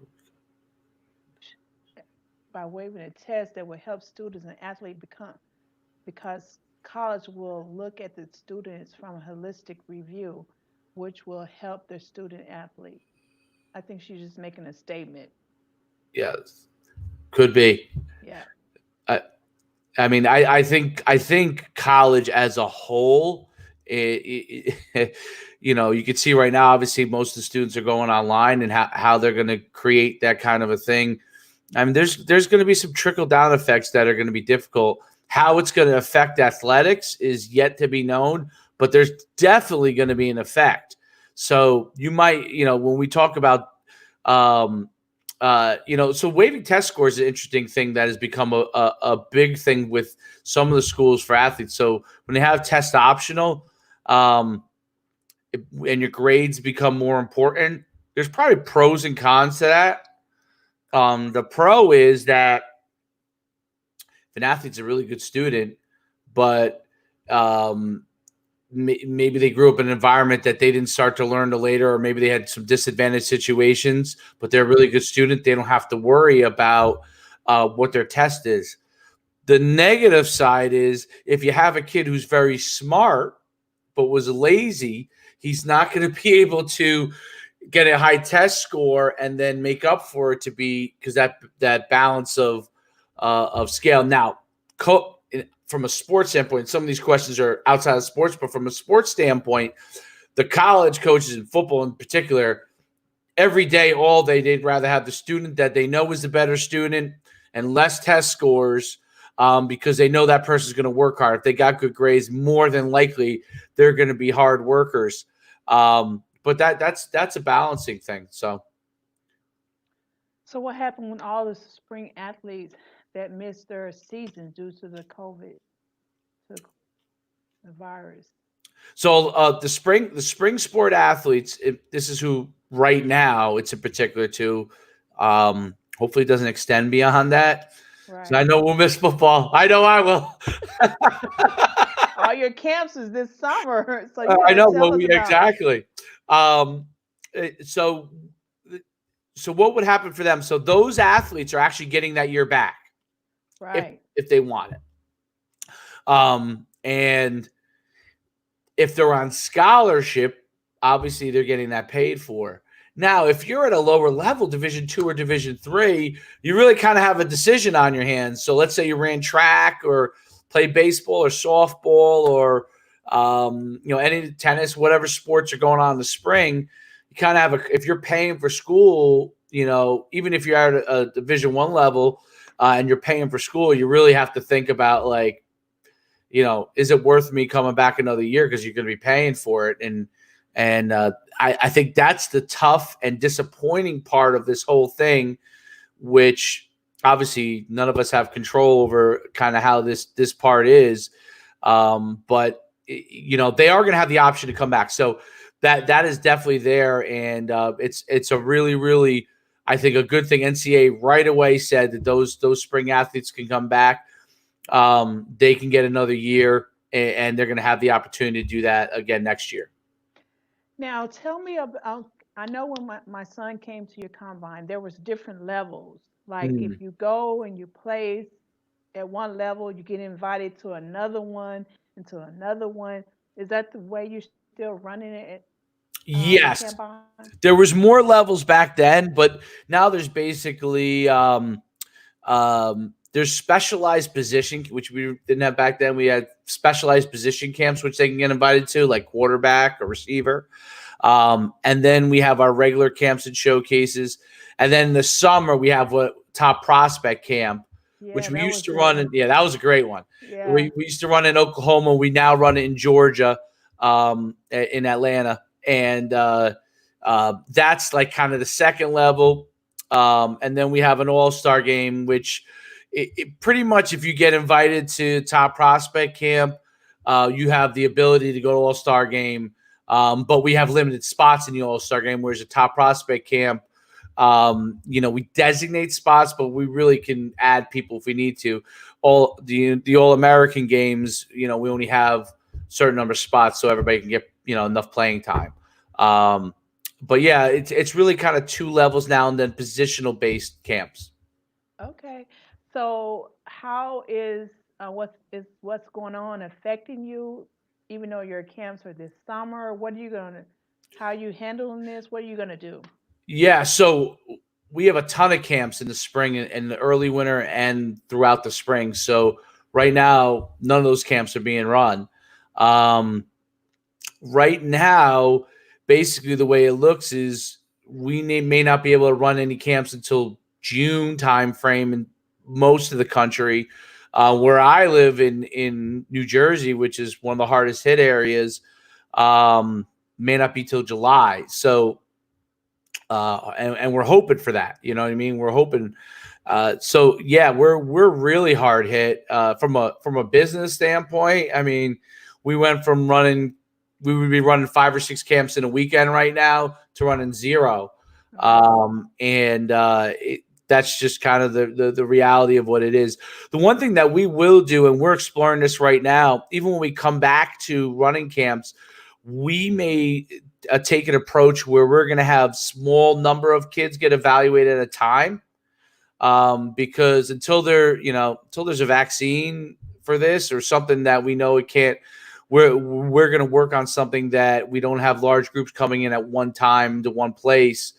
By waiving a test that will help students and athletes because college will look at the students from a holistic review, which will help their student athlete. I think she's just making a statement. Yes, could be. Yeah. I mean, I think college as a whole, you can see right now, obviously, most of the students are going online, and how they're going to create that kind of a thing. I mean, there's going to be some trickle down effects that are going to be difficult. How it's going to affect athletics is yet to be known, but there's definitely going to be an effect. So you might, when we talk about, so waiving test scores is an interesting thing that has become a big thing with some of the schools for athletes. So when they have test optional, and your grades become more important, there's probably pros and cons to that. The pro is that if an athlete's a really good student, but maybe they grew up in an environment that they didn't start to learn till later, or maybe they had some disadvantaged situations, but they're a really good student, they don't have to worry about what their test is. The negative side is if you have a kid who's very smart but was lazy, he's not going to be able to get a high test score and then make up for it to be because that balance of scale. Now, from a sports standpoint, some of these questions are outside of sports, but from a sports standpoint, the college coaches in football in particular, every day, all day, they'd rather have the student that they know is the better student and less test scores because they know that person's going to work hard. If they got good grades, more than likely they're going to be hard workers. But that's a balancing thing. So what happened when all the spring athletes that missed their seasons due to the COVID, to the virus? So the spring sport athletes, this is who right now it's in particular to. Hopefully it doesn't extend beyond that. Right. So I know we'll miss football. I know I will. All your camps is this summer, so you I know. tell Well, us about exactly. So what would happen for them? So those athletes are actually getting that year back, right. if they want it. And if they're on scholarship, obviously they're getting that paid for. Now, if you're at a lower level, Division II or Division III, you really kind of have a decision on your hands. So let's say you ran track or played baseball or softball or any tennis, whatever sports are going on in the spring. You kind of have if you're paying for school, even if you're at a Division I level and you're paying for school, you really have to think about is it worth me coming back another year because you're going to be paying for it? And I think that's the tough and disappointing part of this whole thing, which obviously none of us have control over kind of how this part is. But they are going to have the option to come back. So that is definitely there. And it's a really, really, I think, a good thing. NCAA right away said that those spring athletes can come back. They can get another year and they're going to have the opportunity to do that again next year. Now, tell me about, I know when my son came to your combine, there was different levels. Like if you go and you place at one level, you get invited to another one and to another one. Is that the way you're still running it? Yes. There was more levels back then, but now there's basically there's specialized position, which we didn't have back then. We had specialized position camps, which they can get invited to, like quarterback or receiver. And then we have our regular camps and showcases. And then in the summer, we have what top prospect camp, which we used to run. That was a great one. Yeah. We used to run in Oklahoma. We now run it in Georgia, in Atlanta. And that's like kind of the second level. And then we have an all-star game, which it pretty much, if you get invited to top prospect camp, you have the ability to go to all-star game. But we have limited spots in the all-star game, whereas a top prospect camp, we designate spots, but we really can add people if we need to. All the All-American games, we only have a certain number of spots so everybody can get, enough playing time. But yeah, it's really kind of two levels now and then positional based camps. Okay. So how is what's going on affecting you, even though your camps are this summer? How are you handling this? What are you gonna do? Yeah, so we have a ton of camps in the spring and the early winter and throughout the spring. So right now, none of those camps are being run. Right now, basically the way it looks is we may not be able to run any camps until June timeframe in most of the country. Where I live in New Jersey, which is one of the hardest hit areas, may not be till July. So, and we're hoping for that. You know what I mean? We're hoping. So yeah, we're really hard hit from a business standpoint. I mean, we went from we would be running 5 or 6 camps in a weekend right now to running 0. That's just kind of the reality of what it is. The one thing that we will do, and we're exploring this right now, even when we come back to running camps, we may take an approach where we're going to have small number of kids get evaluated at a time. Because until there's a vaccine for this or something that we know we're going to work on something that we don't have large groups coming in at one time to one place.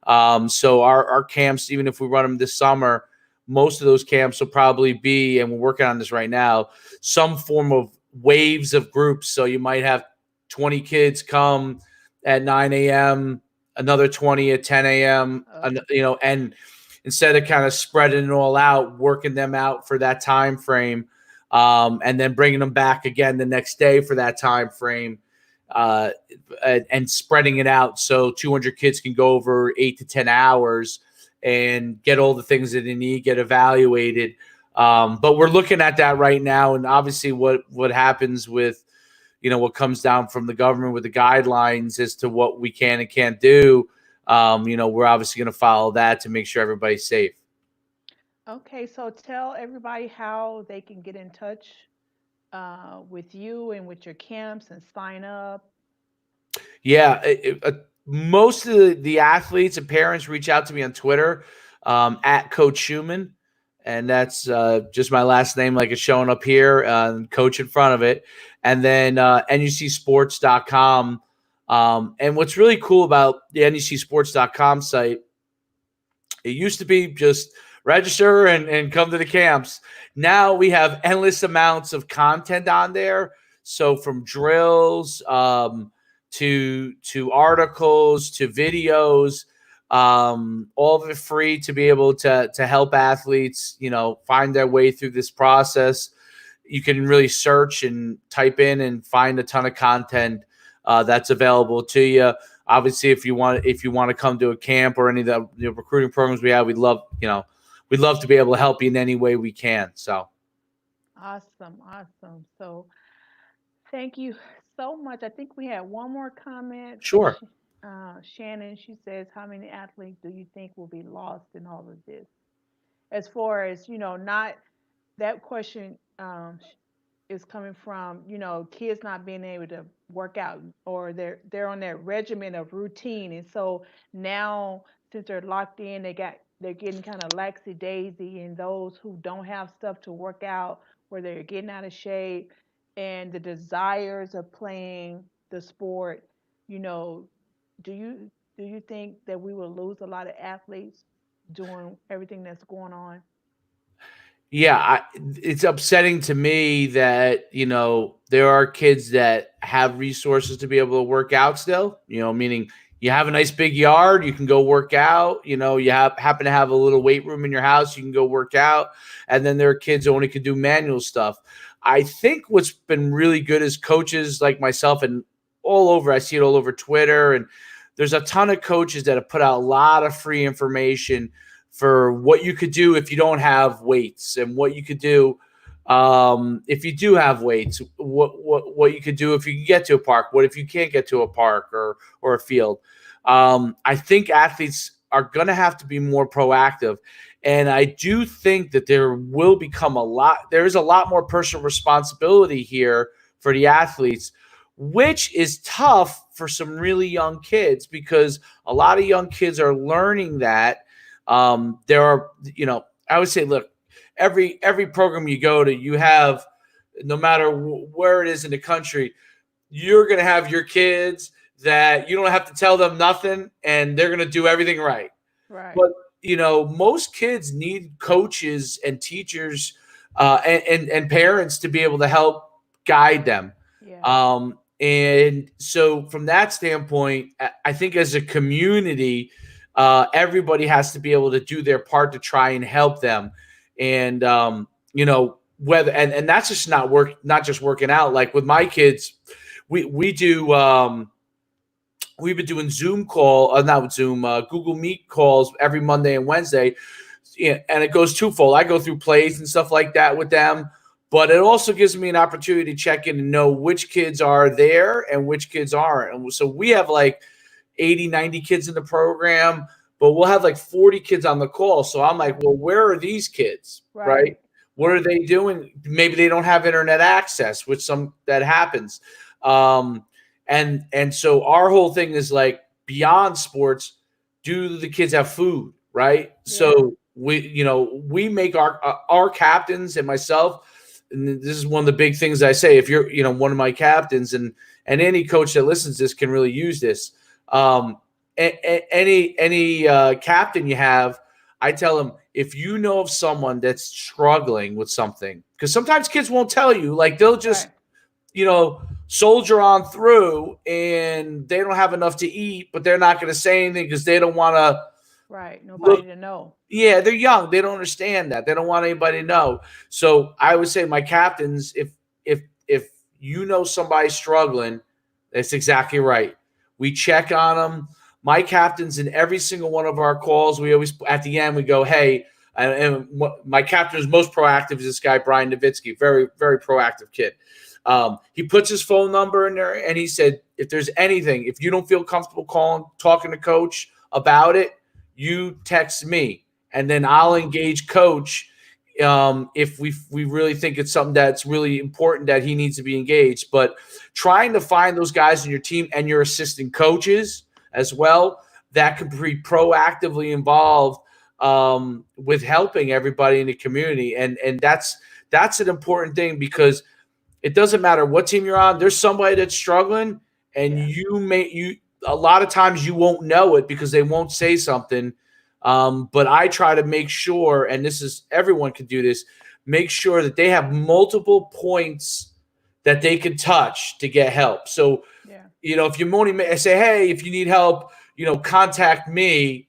So our camps, even if we run them this summer, most of those camps will probably be, and we're working on this right now, some form of waves of groups. So you might have 20 kids come at 9 a.m., another 20 at 10 a.m., and instead of kind of spreading it all out, working them out for that time frame, and then bringing them back again the next day for that time frame, and spreading it out so 200 kids can go over 8 to 10 hours and get all the things that they need, get evaluated. But we're looking at that right now, and obviously what happens with, what comes down from the government with the guidelines as to what we can and can't do. We're obviously going to follow that to make sure everybody's safe. Okay, so tell everybody how they can get in touch with you and with your camps and sign up. Yeah, most of the athletes and parents reach out to me on Twitter at Coach Schuman, and that's just my last name, like it's showing up here, Coach in front of it, and then NUCsports.com. And what's really cool about the NUCsports.com site, it used to be just register and come to the camps. Now we have endless amounts of content on there. So from drills to articles to videos, all of it free to be able to help athletes, find their way through this process. You can really search and type in and find a ton of content that's available to you. Obviously, if you want to come to a camp or any of the recruiting programs we have, we'd love to be able to help you in any way we can. So Awesome. So thank you so much. I think we had one more comment from sure. Shannon. She says, how many athletes do you think will be lost in all of this? As far as, not that question is coming from, kids not being able to work out, or they're on that regimen of routine. And so now, since they're locked in, they're getting kind of laxy daisy, and those who don't have stuff to work out, where they're getting out of shape, and the desires of playing the sport, do you think that we will lose a lot of athletes doing everything that's going on? Yeah, it's upsetting to me that, there are kids that have resources to be able to work out still, meaning you have a nice big yard, you can go work out, you happen to have a little weight room in your house, you can go work out. And then there are kids who only can do manual stuff. I think what's been really good is coaches like myself, and all over, I see it all over Twitter, and there's a ton of coaches that have put out a lot of free information for what you could do if you don't have weights, and what you could do if you do have weights, what you could do if you can get to a park, what if you can't get to a park or a field. I think athletes are going to have to be more proactive, and I do think that there's a lot more personal responsibility here for the athletes, which is tough for some really young kids, because a lot of young kids are learning that. There are, I would say, look, every program you go to, you have, no matter where it is in the country, you're going to have your kids that you don't have to tell them nothing, and they're going to do everything right. Right. But, most kids need coaches and teachers and parents to be able to help guide them. Yeah. And so from that standpoint, I think as a community, everybody has to be able to do their part to try and help them. And, whether, and that's just not just working out. Like with my kids, we do, we've been doing Google Meet calls every Monday and Wednesday. And it goes twofold. I go through plays and stuff like that with them, but it also gives me an opportunity to check in and know which kids are there and which kids aren't. And so we have like 80, 90 kids in the program, but we'll have like 40 kids on the call. So I'm like, well, where are these kids? Right? What are they doing? Maybe they don't have internet access, which that happens. And so our whole thing is like, beyond sports, do the kids have food? Right. Yeah. So we make our captains and myself, and this is one of the big things I say, if you're, one of my captains, and any coach that listens to this can really use this. Any captain you have, I tell them, if you know of someone that's struggling with something, because sometimes kids won't tell you, like they'll just, soldier on through, and they don't have enough to eat, but they're not going to say anything because they don't want to. Right. Nobody to know. Yeah, they're young. They don't understand that. They don't want anybody to know. So I would say, my captains, if you know somebody struggling, that's exactly right. We check on them. My captains, in every single one of our calls, we always, at the end, we go, hey, and my captain is most proactive is this guy, Brian Nowitzki, very, very proactive kid. He puts his phone number in there, and he said, if there's anything, if you don't feel comfortable talking to coach about it, you text me, and then I'll engage coach if we really think it's something that's really important that he needs to be engaged. But trying to find those guys in your team and your assistant coaches as well that can be proactively involved with helping everybody in the community, and that's an important thing, because it doesn't matter what team you're on. There's somebody that's struggling, and you a lot of times you won't know it because they won't say something. But I try to make sure, and this is, everyone can do this, make sure that they have multiple points that they can touch to get help. So, if you only say, hey, if you need help, contact me,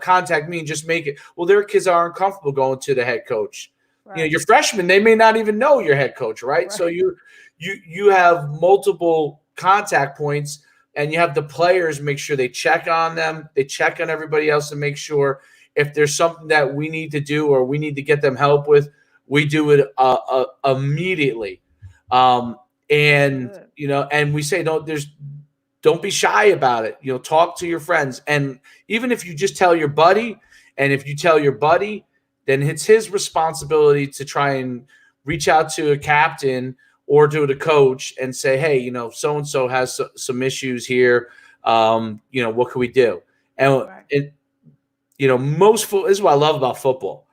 contact me, and just make it. Well, their kids aren't comfortable going to the head coach. Right. Your freshmen, they may not even know your head coach, right? So you have multiple contact points, and you have the players make sure they check on them. They check on everybody else to make sure if there's something that we need to do or we need to get them help with, we do it immediately. And we say, don't be shy about it. Talk to your friends. And even if you just tell your buddy, and if you tell your buddy, then it's his responsibility to try and reach out to a captain or to the coach and say, hey, so-and-so has some issues here. What can we do? And, this is what I love about football.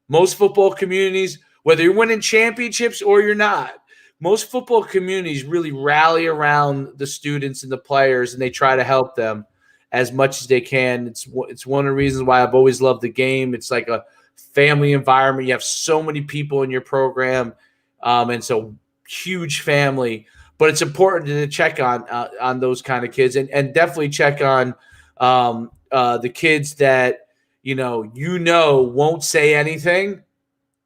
Most football communities, whether you're winning championships or you're not, most football communities really rally around the students and the players, and they try to help them as much as they can. It's one of the reasons why I've always loved the game. It's like a family environment. You have so many people in your program, and so huge family. But it's important to check on those kind of kids, and definitely check on the kids that won't say anything.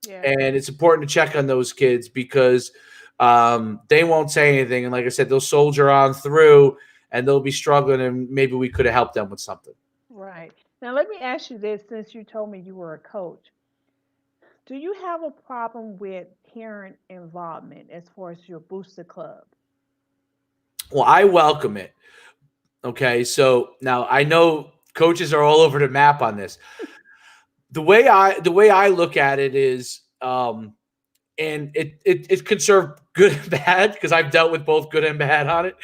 Yeah. And it's important to check on those kids because they won't say anything, and like I said, they'll soldier on through, and they'll be struggling, and maybe we could have helped them with something. Right. Now, let me ask you this, since you told me you were a coach. Do you have a problem with parent involvement as far as your booster club? Well, I welcome it. Okay, so now I know coaches are all over the map on this. The way I look at it is, and it can serve good and bad, because I've dealt with both good and bad on it.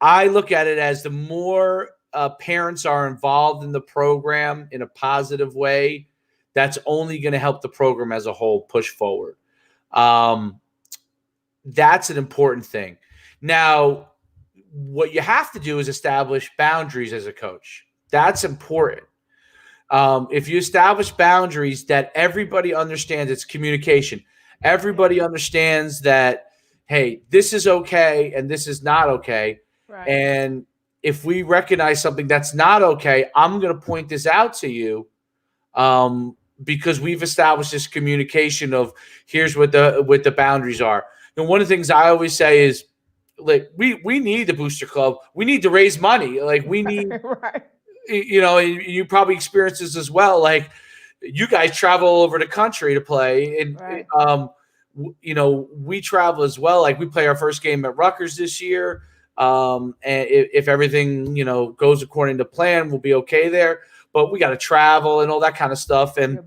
I look at it as the more parents are involved in the program in a positive way, that's only going to help the program as a whole push forward. That's an important thing. Now, what you have to do is establish boundaries as a coach. That's important. If you establish boundaries that everybody understands, it's communication. Everybody understands that, hey, this is okay and this is not okay. Right. And if we recognize something that's not okay, I'm going to point this out to you, because we've established this communication of here's what the boundaries are. And one of the things I always say is, like, we need the booster club. We need to raise money. Like, we need, right. You probably experience this as well. Like, you guys travel all over the country to play, and right. We travel as well. Like, we play our first game at Rutgers this year. And if everything, goes according to plan, we'll be okay there. But we got to travel and all that kind of stuff. And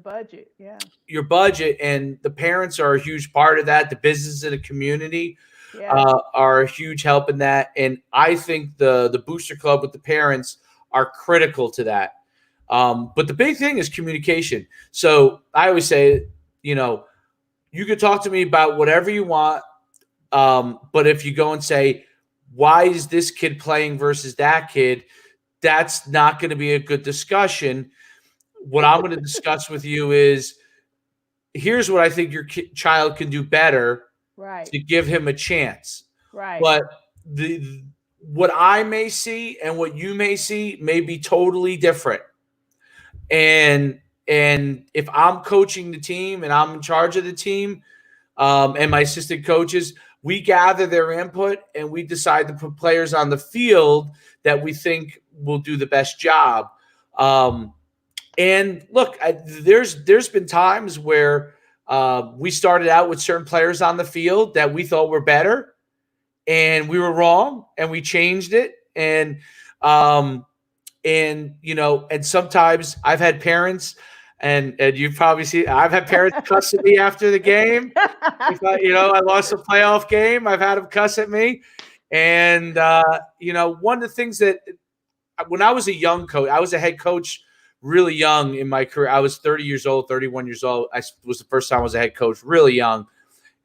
your budget, and the parents are a huge part of that. The business and the community are a huge help in that. And I think the booster club with the parents are critical to that. But the big thing is communication. So I always say, you could talk to me about whatever you want. But if you go and say, why is this kid playing versus that kid? That's not going to be a good discussion. What I'm going to discuss with you is here's what I think your child can do better Right. to give him a chance. Right. But the what I may see and what you may see may be totally different. And if I'm coaching the team and I'm in charge of the team, and my assistant coaches, we gather their input and we decide to put players on the field that we think will do the best job. And look, there's been times where we started out with certain players on the field that we thought were better, and we were wrong, and we changed it. Um, and sometimes I've had parents, and you probably see I've had parents cuss at me after the game. If I lost a playoff game, I've had them cuss at me. And one of the things that when I was a young coach, I was a head coach really young in my career. I was 30 years old, 31 years old. I was the first time I was a head coach, really young.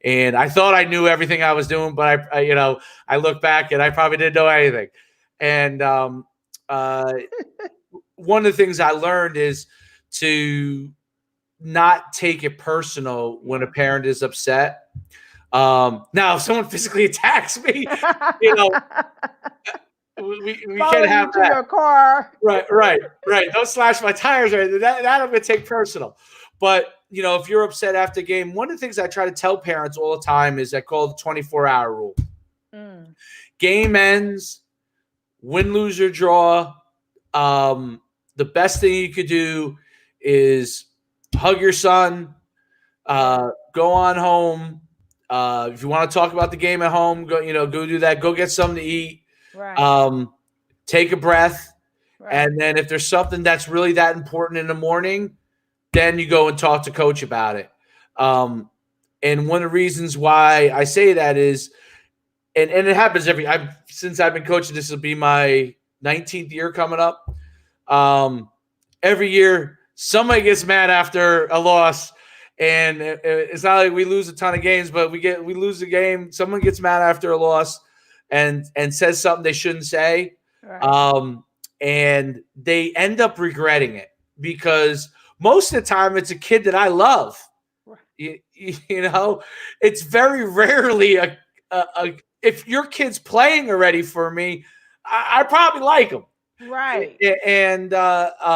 And I thought I knew everything I was doing, but I look back and I probably didn't know anything. And uh, one of the things I learned is to not take it personal when a parent is upset. Now, if someone physically attacks me, you know, we Follow can't have you to that. your car. Right. Don't slash my tires or anything. That I'm gonna take personal. But if you're upset after a game, one of the things I try to tell parents all the time is I call the 24-hour rule. Mm. Game ends, win, lose, or draw. The best thing you could do is hug your son, go on home. If you want to talk about the game at home, go do that. Go get something to eat. Right. Take a breath. Right. And then if there's something that's really that important in the morning, then you go and talk to coach about it. And one of the reasons why I say that is, and it happens since I've been coaching, this will be my 19th year coming up. Every year somebody gets mad after a loss, and it's not like we lose a ton of games, but we lose a game. Someone gets mad after a loss and says something they shouldn't say. Right. And they end up regretting it because most of the time it's a kid that I love. It's very rarely a if your kid's playing already for me, I probably like him. Right. And but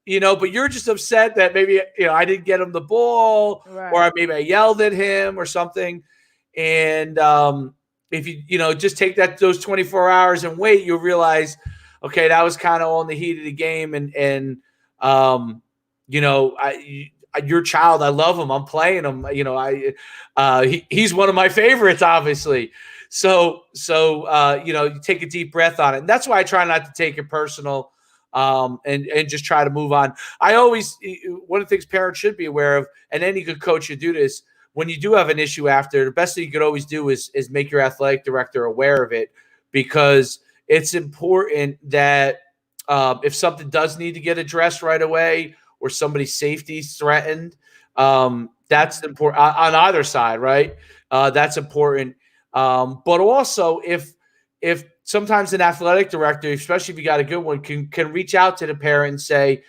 you're just upset that maybe I didn't get him the ball, Right. or maybe I yelled at him or something. And if you just take those 24 hours and wait, you'll realize, okay, that was kind of on the heat of the game, and your child, I love him. I'm playing him. He's one of my favorites, obviously. So you take a deep breath on it. And that's why I try not to take it personal, and just try to move on. One of the things parents should be aware of, and any good coach should do this, when you do have an issue after, the best thing you could always do is make your athletic director aware of it, because it's important that if something does need to get addressed right away, or somebody's safety threatened, that's important on either side, right? That's important. But also, if sometimes an athletic director, especially if you got a good one, can reach out to the parent and say,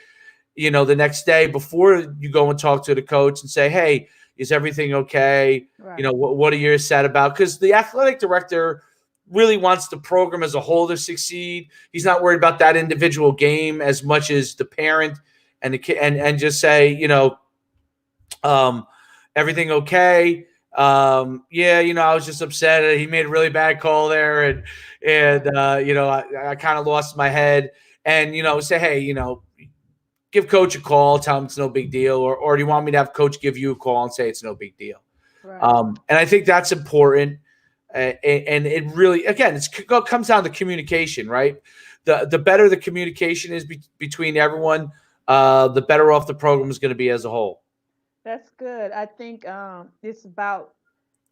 the next day before you go and talk to the coach and say, hey, is everything okay? Right. What are you sad about? Because the athletic director really wants the program as a whole to succeed. He's not worried about that individual game as much as the parent and the kid, and just say, everything okay? Yeah, I was just upset. He made a really bad call there, and I kind of lost my head. And say, hey, give coach a call, tell him it's no big deal, or do you want me to have coach give you a call and say it's no big deal? Right. And I think that's important. And it really, again, it comes down to communication, right? The better the communication is between everyone, the better off the program is going to be as a whole. That's good. I think it's about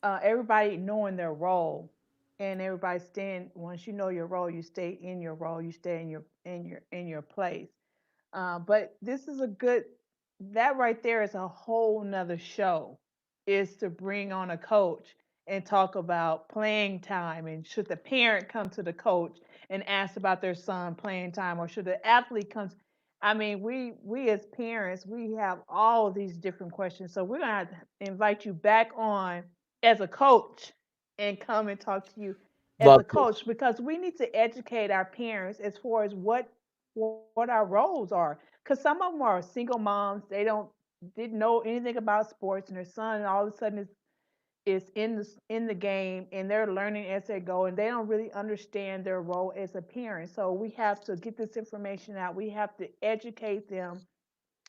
everybody knowing their role, and everybody staying. Once you know your role, you stay in your role. You stay in your place. But this is a good. That right there is a whole nother show. is to bring on a coach and talk about playing time, and should the parent come to the coach and ask about their son playing time, or should the athlete come. I mean, we as parents, we have all of these different questions. So we're gonna have to invite you back on as a coach and come and talk to you as Love a it. coach, because we need to educate our parents as far as what our roles are. Because some of them are single moms, they didn't know anything about sports, and their son all of a sudden is in the game, and they're learning as they go, and they don't really understand their role as a parent. So we have to get this information out. We have to educate them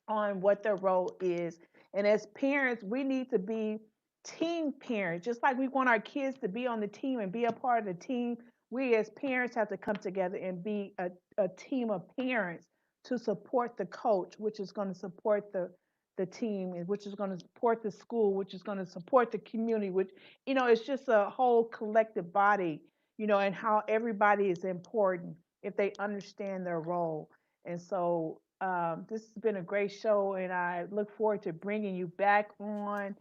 on what their role is. And as parents, we need to be team parents. Just like we want our kids to be on the team and be a part of the team, we as parents have to come together and be a team of parents to support the coach, which is going to support the team, and which is going to support the school, which is going to support the community, which, it's just a whole collective body, and how everybody is important if they understand their role. And so this has been a great show, and I look forward to bringing you back on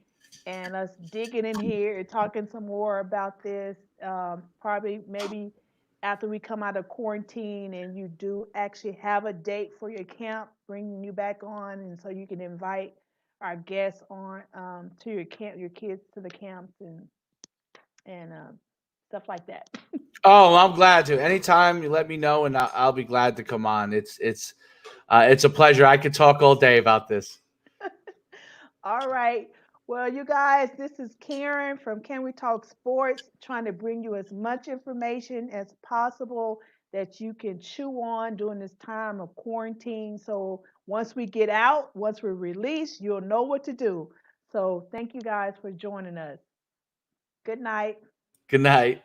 and us digging in here and talking some more about this. Probably maybe after we come out of quarantine and you do actually have a date for your camp, bringing you back on, and so you can invite our guests on to your camp, your kids to the camps, and stuff like that. Oh, I'm glad to. Anytime you let me know, and I'll be glad to come on. It's a pleasure. I could talk all day about this. All right. Well, you guys, this is Karen from Can We Talk Sports, trying to bring you as much information as possible that you can chew on during this time of quarantine. So once we get out, once we're released, you'll know what to do. So thank you guys for joining us. Good night. Good night.